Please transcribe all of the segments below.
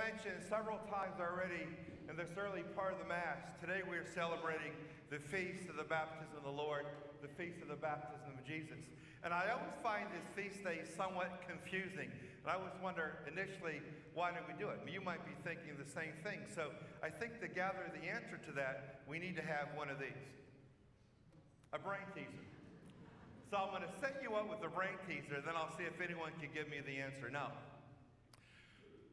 mentioned several times already in this early part of the Mass, today we are celebrating the feast of the baptism of the Lord, the feast of the baptism of Jesus. And I always find this feast day somewhat confusing. And I always wonder initially, why did we do it? You might be thinking the same thing. So I think to gather the answer to that, we need to have one of these. A brain teaser. So I'm going to set you up with a brain teaser, then I'll see if anyone can give me the answer. Now,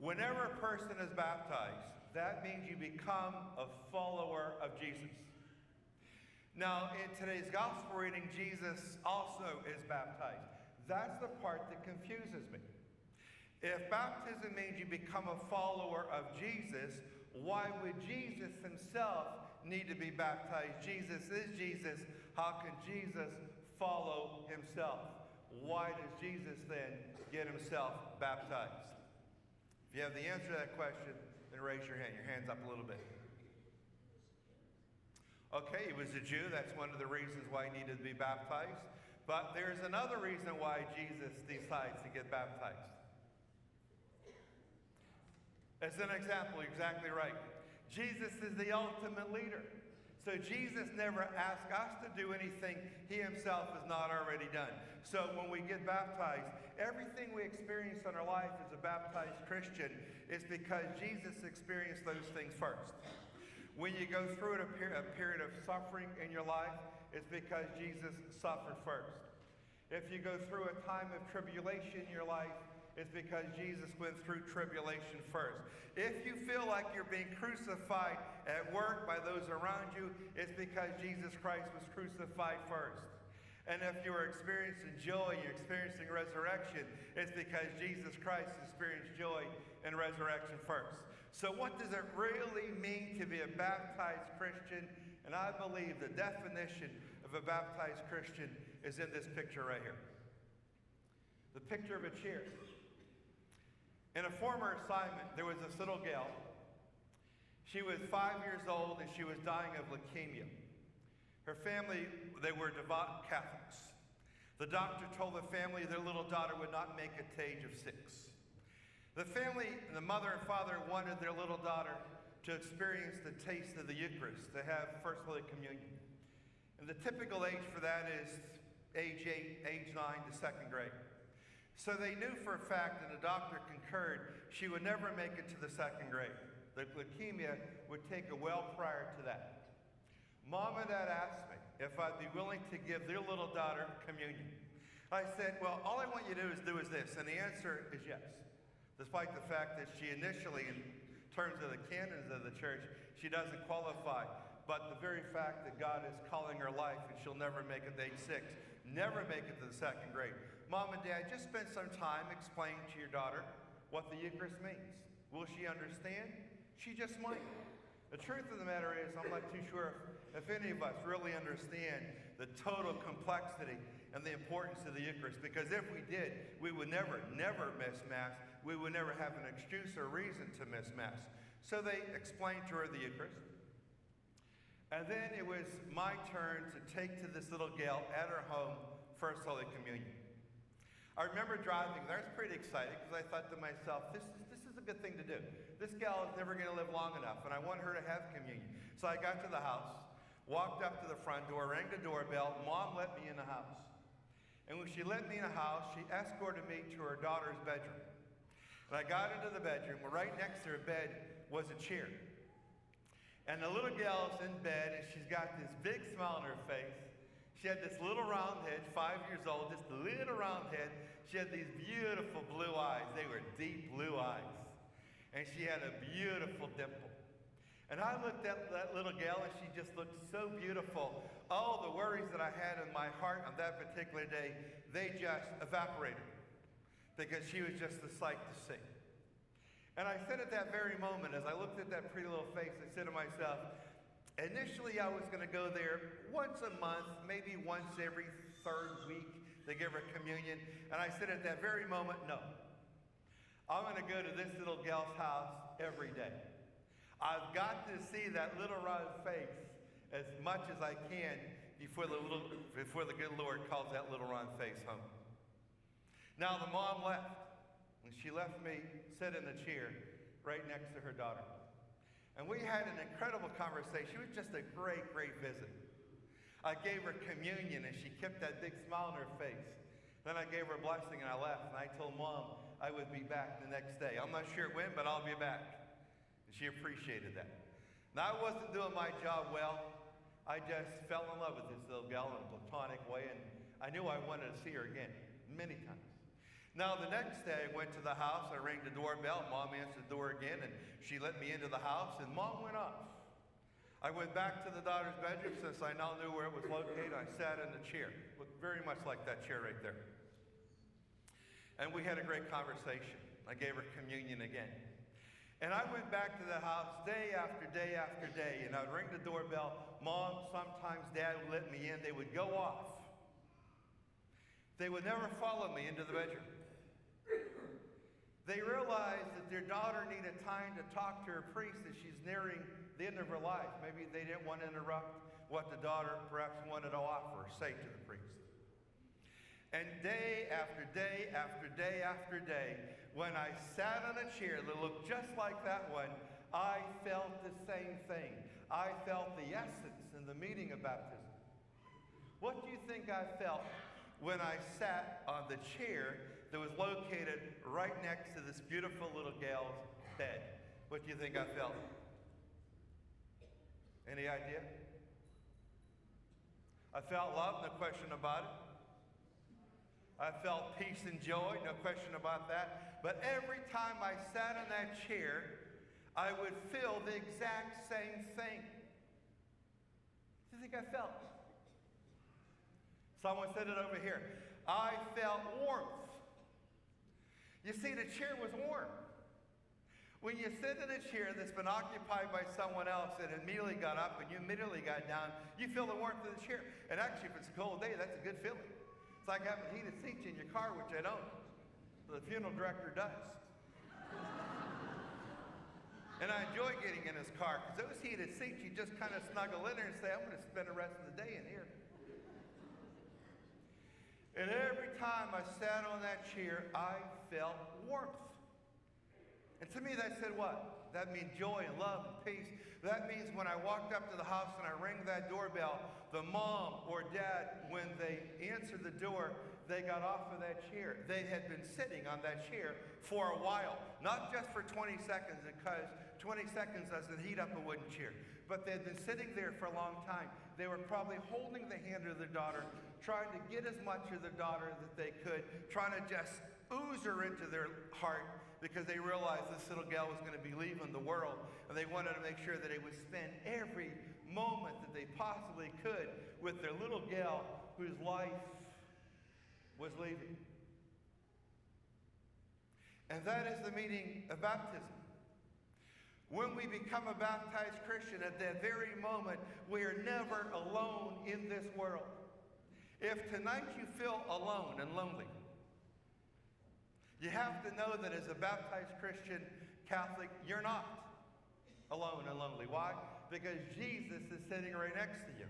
whenever a person is baptized, that means you become a follower of Jesus. Now, in today's gospel reading, Jesus also is baptized. That's the part that confuses me. If baptism means you become a follower of Jesus, why would Jesus himself need to be baptized? Jesus is Jesus. How can Jesus follow himself? Why does Jesus then get himself baptized? If you have the answer to that question, then raise your hand. Your hand's up a little bit. Okay, he was a Jew. That's one of the reasons why he needed to be baptized. But there's another reason why Jesus decides to get baptized. As an example, you're exactly right. Jesus is the ultimate leader. So Jesus never asked us to do anything he himself has not already done. So when we get baptized, everything we experience in our life as a baptized Christian is because Jesus experienced those things first. When you go through a period of suffering in your life, it's because Jesus suffered first. If you go through a time of tribulation in your life, it's because Jesus went through tribulation first. If you feel like you're being crucified at work by those around you, it's because Jesus Christ was crucified first. And if you're experiencing joy, you're experiencing resurrection, it's because Jesus Christ experienced joy and resurrection first. So what does it really mean to be a baptized Christian? And I believe the definition of a baptized Christian is in this picture right here. The picture of a chair. In a former assignment, there was this little gal. She was 5 years old and she was dying of leukemia. Her family, they were devout Catholics. The doctor told the family their little daughter would not make it to age of 6. The family, the mother and father, wanted their little daughter to experience the taste of the Eucharist, to have First Holy Communion. And the typical age for that is age 8, age 9 to 2nd grade. So they knew for a fact, and the doctor concurred, she would never make it to the 2nd grade. The leukemia would take her well prior to that. Mom and Dad asked me if I'd be willing to give their little daughter communion. I said, well, all I want you to do is this, and the answer is yes. Despite the fact that she initially, in terms of the canons of the church, she doesn't qualify. But the very fact that God is calling her life and she'll never make it to age 6, never make it to the 2nd grade. Mom and Dad, just spend some time explaining to your daughter what the Eucharist means. Will she understand? She just might. The truth of the matter is, I'm not too sure if any of us really understand the total complexity and the importance of the Eucharist, because if we did, we would never miss Mass. We would never have an excuse or reason to miss Mass. So they explained to her the Eucharist. And then it was my turn to take to this little gal at her home First Holy Communion. I remember driving there. I was pretty excited because I thought to myself, this is a good thing to do. This gal is never going to live long enough, and I want her to have communion. So I got to the house, walked up to the front door, rang the doorbell. Mom let me in the house. And when she let me in the house, she escorted me to her daughter's bedroom. And I got into the bedroom, where right next to her bed was a chair. And the little gal's in bed, and she's got this big smile on her face. She had this little round head, 5 years old, just a little round head. She had these beautiful blue eyes. They were deep blue eyes. And she had a beautiful dimple. And I looked at that little gal, and she just looked so beautiful. All the worries that I had in my heart on that particular day, they just evaporated, because she was just a sight to see. And I said at that very moment, as I looked at that pretty little face, I said to myself, initially I was going to go there once a month, maybe once every 3rd week to give her communion. And I said at that very moment, no. I'm going to go to this little gal's house every day. I've got to see that little round face as much as I can before the good Lord calls that little round face home. Now the mom left. When she left me sit in the chair, right next to her daughter. And we had an incredible conversation. It was just a great, great visit. I gave her communion, and she kept that big smile on her face. Then I gave her a blessing, and I left. And I told Mom I would be back the next day. I'm not sure when, but I'll be back. And she appreciated that. Now, I wasn't doing my job well. I just fell in love with this little gal in a platonic way, and I knew I wanted to see her again, many times. Now, the next day, I went to the house. I rang the doorbell. Mom answered the door again, and she let me into the house, and Mom went off. I went back to the daughter's bedroom since I now knew where it was located. I sat in the chair, looked very much like that chair right there. And we had a great conversation. I gave her communion again. And I went back to the house day after day after day, and I would ring the doorbell. Mom, sometimes Dad would let me in. They would go off. They would never follow me into the bedroom. They realized that their daughter needed time to talk to her priest as she's nearing the end of her life. Maybe they didn't want to interrupt what the daughter perhaps wanted to offer or say to the priest. And day after day after day after day, when I sat on a chair that looked just like that one, I felt the same thing. I felt the essence in the meaning of baptism. What do you think I felt when I sat on the chair that was located right next to this beautiful little gal's bed? What do you think I felt? Any idea? I felt love, no question about it. I felt peace and joy, no question about that. But every time I sat in that chair, I would feel the exact same thing. What do you think I felt? Someone said it over here. I felt warmth. You see, the chair was warm. When you sit in a chair that's been occupied by someone else and immediately got up and you immediately got down, you feel the warmth of the chair. And actually, if it's a cold day, that's a good feeling. It's like having heated seats in your car, which I don't. The funeral director does. And I enjoy getting in his car because those heated seats, you just kind of snuggle in there and say, I'm going to spend the rest of the day in here. And every time I sat on that chair, I felt warmth. And to me, that said what? That means joy and love and peace. That means when I walked up to the house and I rang that doorbell, the mom or dad, when they answered the door, they got off of that chair. They had been sitting on that chair for a while, not just for 20 seconds, because 20 seconds doesn't heat up a wooden chair. But they had been sitting there for a long time. They were probably holding the hand of their daughter, trying to get as much of their daughter that they could, trying to just ooze her into their heart, because they realized this little gal was going to be leaving the world, and they wanted to make sure that they would spend every moment that they possibly could with their little gal whose life was leaving. And that is the meaning of baptism. When we become a baptized Christian, at that very moment, we are never alone in this world. If tonight you feel alone and lonely, you have to know that as a baptized Christian Catholic, you're not alone and lonely. Why? Because Jesus is sitting right next to you.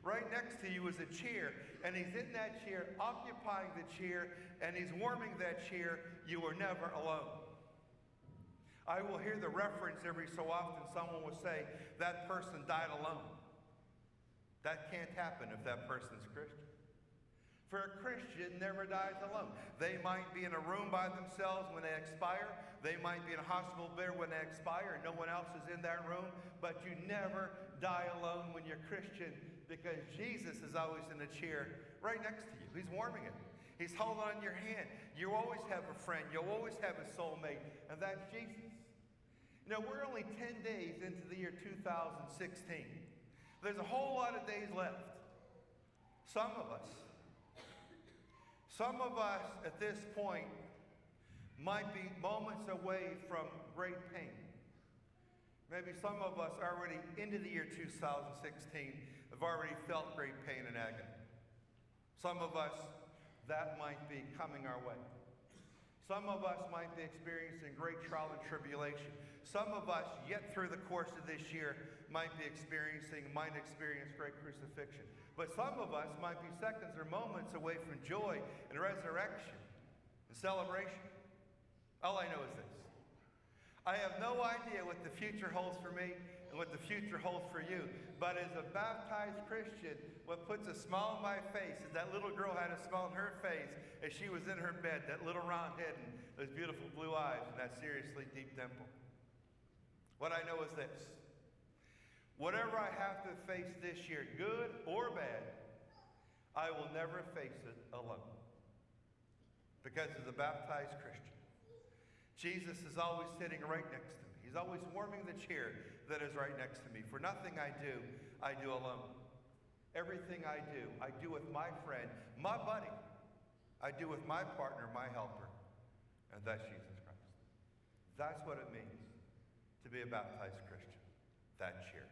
Right next to you is a chair, and he's in that chair, occupying the chair, and he's warming that chair. You are never alone. I will hear the reference every so often. Someone will say, that person died alone. That can't happen if that person's Christian. For a Christian never dies alone. They might be in a room by themselves when they expire. They might be in a hospital bed when they expire and no one else is in that room. But you never die alone when you're Christian, because Jesus is always in a chair right next to you. He's warming it. He's holding on your hand. You always have a friend. You'll always have a soulmate, and that's Jesus. You know, we're only 10 days into the year 2016. There's a whole lot of days left. Some of us at this point might be moments away from great pain. Maybe some of us already into the year 2016 have already felt great pain and agony. Some of us, that might be coming our way. Some of us might be experiencing great trial and tribulation. Some of us, yet through the course of this year, might experience great crucifixion. But some of us might be seconds or moments away from joy and resurrection and celebration. All I know is this. I have no idea what the future holds for me and what the future holds for you. But as a baptized Christian, what puts a smile on my face is that little girl had a smile on her face as she was in her bed, that little round head and those beautiful blue eyes and that seriously deep dimple. What I know is this. Whatever I have to face this year, good or bad, I will never face it alone. Because as a baptized Christian, Jesus is always sitting right next to me. He's always warming the chair that is right next to me. For nothing I do alone. Everything I do with my friend, my buddy. I do with my partner, my helper. And that's Jesus Christ. That's what it means to be a baptized Christian. That cheer.